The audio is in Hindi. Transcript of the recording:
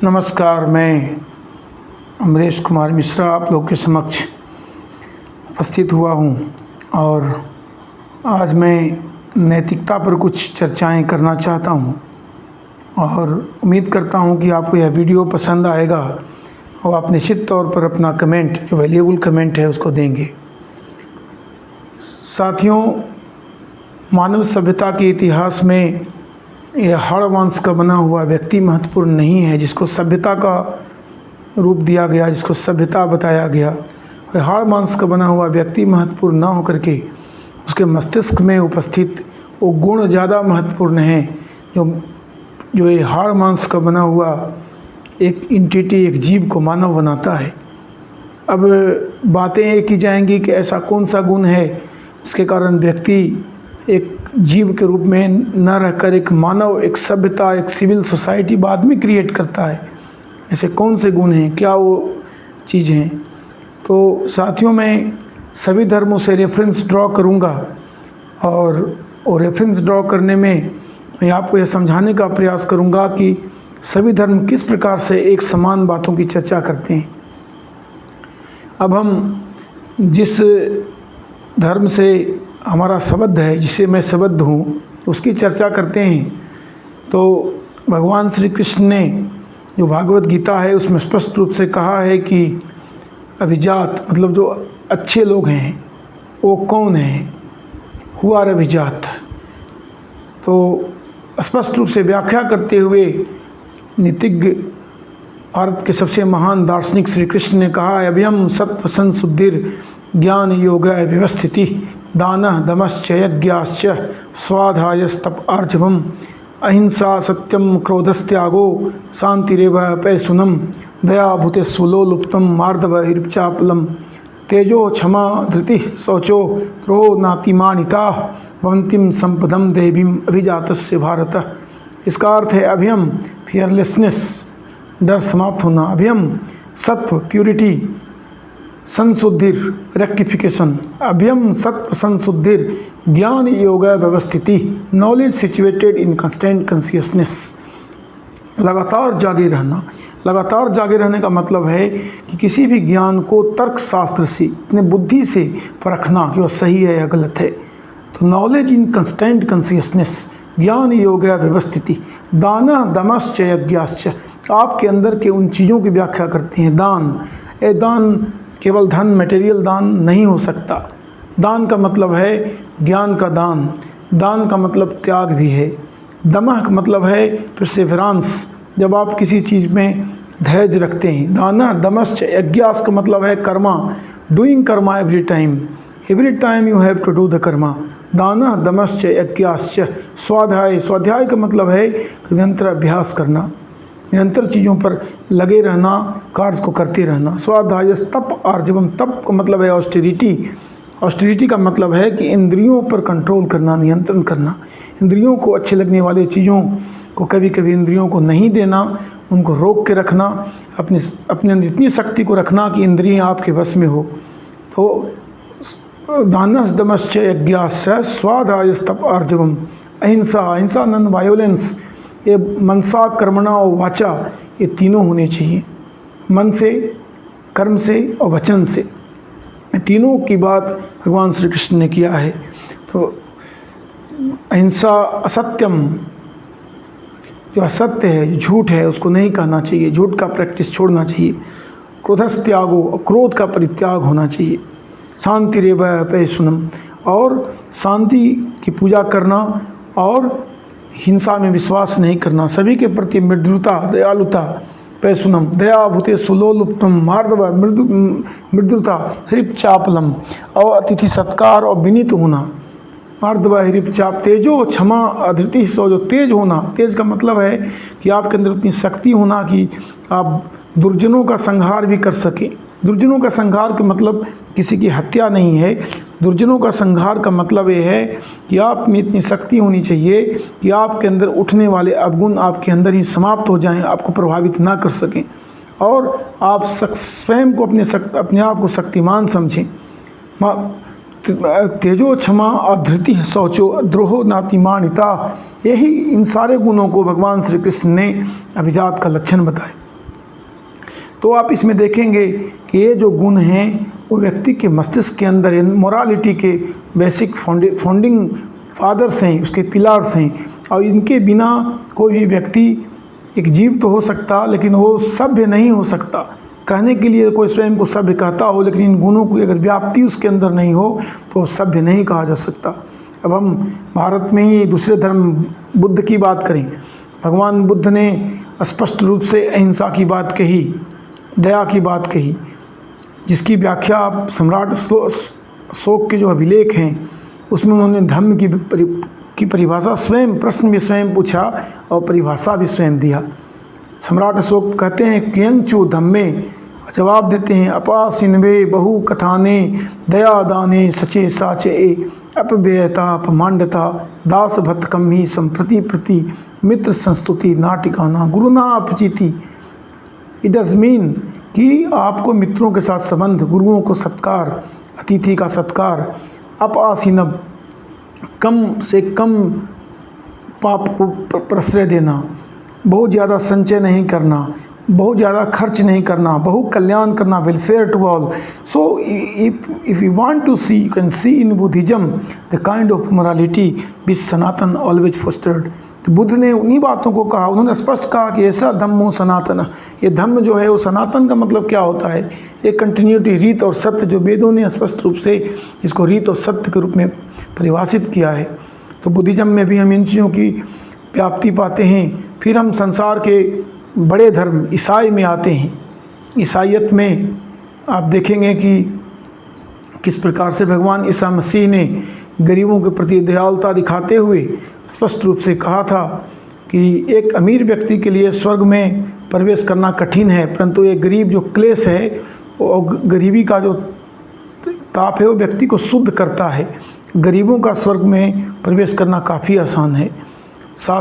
नमस्कार, मैं अमरेश कुमार मिश्रा आप लोग के समक्ष उपस्थित हुआ हूँ और आज मैं नैतिकता पर कुछ चर्चाएं करना चाहता हूँ और उम्मीद करता हूँ कि आपको यह वीडियो पसंद आएगा और आप निश्चित तौर पर अपना कमेंट, जो वैल्यूएबल कमेंट है, उसको देंगे। साथियों, मानव सभ्यता के इतिहास में यह हाड़ मांस का बना हुआ व्यक्ति महत्वपूर्ण नहीं है, जिसको सभ्यता का रूप दिया गया, जिसको सभ्यता बताया गया। हाड़ मांस का बना हुआ व्यक्ति महत्वपूर्ण ना होकर के उसके मस्तिष्क में उपस्थित वो गुण ज़्यादा महत्वपूर्ण हैं जो ये हाड़ मांस का बना हुआ एक एंटिटी, एक जीव को मानव बनाता है। अब बातें ये की जाएंगी कि ऐसा कौन सा गुण है जिसके कारण व्यक्ति एक जीव के रूप में न रहकर एक मानव, एक सभ्यता, एक सिविल सोसाइटी बाद में क्रिएट करता है। ऐसे कौन से गुण हैं, क्या वो चीज़ें हैं? तो साथियों, मैं सभी धर्मों से रेफरेंस ड्रॉ करूँगा और रेफरेंस ड्रॉ करने में मैं आपको यह समझाने का प्रयास करूँगा कि सभी धर्म किस प्रकार से एक समान बातों की चर्चा करते हैं। अब हम जिस धर्म से हमारा संबंध है, जिसे मैं संबद्ध हूँ, उसकी चर्चा करते हैं। तो भगवान श्री कृष्ण ने जो भागवत गीता है उसमें स्पष्ट रूप से कहा है कि अभिजात मतलब जो अच्छे लोग हैं वो कौन हैं, हु आर अभिजात। तो स्पष्ट रूप से व्याख्या करते हुए नीतिज्ञ, भारत के सबसे महान दार्शनिक श्री कृष्ण ने कहा है, अभयम सत्व संशुद्धिर ज्ञान योग व्यवस्थिति दानः दमश्च यज्ञाश्च स्वाध्यायस्तप आर्जवम् अहिंसा सत्यम क्रोधस्त्यागो शांतिरेव पैसुनम दया भूते सुलोलुप्तम मार्दव हिरचापलम तेजो क्षमा धृति शौचो द्रोहो नातिमानिता भवंतिम संपदम देवीम अभिजातस्य भारत। इसका अर्थ है अभयम फियरलेसनेस, डर समाप्त होना, अभयम सत्व प्यूरिटी, संशुद्धिर रेक्टिफिकेशन, अभयम सत्व संशुद्धिर ज्ञान योग व्यवस्थिति, knowledge situated in constant consciousness. लगातार जागे रहना। लगातार जागे रहने का मतलब है कि किसी भी ज्ञान को तर्क शास्त्र से, अपने बुद्धि से परखना कि वह सही है या गलत है। तो नॉलेज इन कंस्टेंट कॉन्शियसनेस, ज्ञान योग व्यवस्थिति, दान दमश्च यज्ञाश्च, आपके अंदर के उन चीज़ों की व्याख्या करते हैं। दान, ए दान केवल धन, मटेरियल दान नहीं हो सकता। दान का मतलब है ज्ञान का दान, दान का मतलब त्याग भी है। दमः का मतलब है परसेवरेंस, जब आप किसी चीज़ में धैर्य रखते हैं। दाना दमश्च यज्ञास का मतलब है karma, doing karma every time you have to do the karma. दाना दमश्च यज्ञाश्च स्वाध्याय, स्वाध्याय का मतलब है निरंतर अभ्यास करना, निरंतर चीज़ों पर लगे रहना, कार्य को करते रहना। स्वाध्याय तप आर्जवम, तप का मतलब है ऑस्टेरिटी। ऑस्टेरिटी का मतलब है कि इंद्रियों पर कंट्रोल करना, नियंत्रण करना, इंद्रियों को अच्छे लगने वाले चीज़ों को कभी कभी इंद्रियों को नहीं देना, उनको रोक के रखना, अपने अंदर इतनी शक्ति को रखना कि इंद्रियां आपके वश में हो। तो दानस दमश्च यज्ञाश्च स्वाध्याय तप आर्जवम, अहिंसा, अहिंसा नॉन वायोलेंस, ये मनसा कर्मणा और वाचा, ये तीनों होने चाहिए। मन से, कर्म से और वचन से, तीनों की बात भगवान श्री कृष्ण ने किया है। तो अहिंसा, असत्यम, जो असत्य है, जो झूठ है, उसको नहीं कहना चाहिए, झूठ का प्रैक्टिस छोड़ना चाहिए। क्रोधस्त्यागो, क्रोध का परित्याग होना चाहिए। शांतिरेव पैसुनम, और शांति की पूजा करना और हिंसा में विश्वास नहीं करना। सभी के प्रति मृदुता, दयालुता, पैसुनम, दया भूते सुलोलुप्तम मार्दव, मृदुता, हृपचापलम, और अतिथि सत्कार और विनीत होना। मार्दव हृपचाप, तेजो क्षमा अधृति सो, जो तेज होना, तेज का मतलब है कि आपके अंदर उतनी शक्ति होना कि आप दुर्जनों का संहार भी कर सकें। दुर्जनों का संहार का मतलब किसी की हत्या नहीं है। दुर्जनों का संहार का मतलब ये है कि आप में इतनी शक्ति होनी चाहिए कि आपके अंदर उठने वाले अवगुण आपके अंदर ही समाप्त हो जाएं, आपको प्रभावित ना कर सकें, और आप स्वयं को अपने आप को शक्तिमान समझें। तेजो क्षमा अधृति शौचो द्रोहो नातिमानिता, यही इन सारे गुणों को भगवान श्री कृष्ण ने अभिजात का लक्षण बताए। तो आप इसमें देखेंगे कि ये जो गुण हैं वो व्यक्ति के मस्तिष्क के अंदर मोरालिटी के बेसिक फाउंडिंग फादर्स हैं, उसके पिलर्स हैं, और इनके बिना कोई भी व्यक्ति एक जीव तो हो सकता लेकिन वो सभ्य नहीं हो सकता। कहने के लिए कोई स्वयं को सभ्य कहता हो, लेकिन इन गुणों की अगर व्याप्ति उसके अंदर नहीं हो तो सभ्य नहीं कहा जा सकता। अब हम भारत में ही दूसरे धर्म बुद्ध की बात करें, भगवान बुद्ध ने स्पष्ट रूप से अहिंसा की बात कही, दया की बात कही, जिसकी व्याख्या आप सम्राट अशोक के जो अभिलेख हैं उसमें उन्होंने धर्म की परिभाषा स्वयं, प्रश्न भी स्वयं पूछा और परिभाषा भी स्वयं दिया। सम्राट अशोक कहते हैं कियंचु धम्मे, जवाब देते हैं अपासिनवे बहु कथाने दया दाने सचे साचे अपव्ययता अपमांडता दास भक्त कम्ही संप्रति प्रति मित्र संस्तुति नाटिकाना गुरुना अपचिति। इट डज मीन कि आपको मित्रों के साथ संबंध, गुरुओं को सत्कार, अतिथि का सत्कार, अपासीनब कम से कम पाप को प्रश्रय देना, बहुत ज़्यादा संचय नहीं करना, बहुत ज़्यादा खर्च नहीं करना, बहु कल्याण करना, welfare to all. So if you want to see, you can see in Buddhism the kind of morality which Sanatan always fostered. तो बुद्ध ने उन्हीं बातों को कहा, उन्होंने स्पष्ट कहा कि ऐसा धम्मो सनातन, ये धम्म जो है वो सनातन का मतलब क्या होता है, एक कंटिन्यूटी, रीत और सत्य, जो वेदों ने स्पष्ट रूप से इसको रीत और सत्य के रूप में परिभाषित किया है। तो बुद्धिज्म में भी हम इन चीज़ों की व्याप्ति पाते हैं। फिर हम संसार के बड़े धर्म ईसाई में आते हैं। ईसाईयत में आप देखेंगे कि किस प्रकार से भगवान ईसा मसीह ने गरीबों के प्रति दयालुता दिखाते हुए स्पष्ट रूप से कहा था कि एक अमीर व्यक्ति के लिए स्वर्ग में प्रवेश करना कठिन है, परंतु एक गरीब जो क्लेश है और गरीबी का जो ताप है वो व्यक्ति को शुद्ध करता है। गरीबों का स्वर्ग में प्रवेश करना काफ़ी आसान है। साथ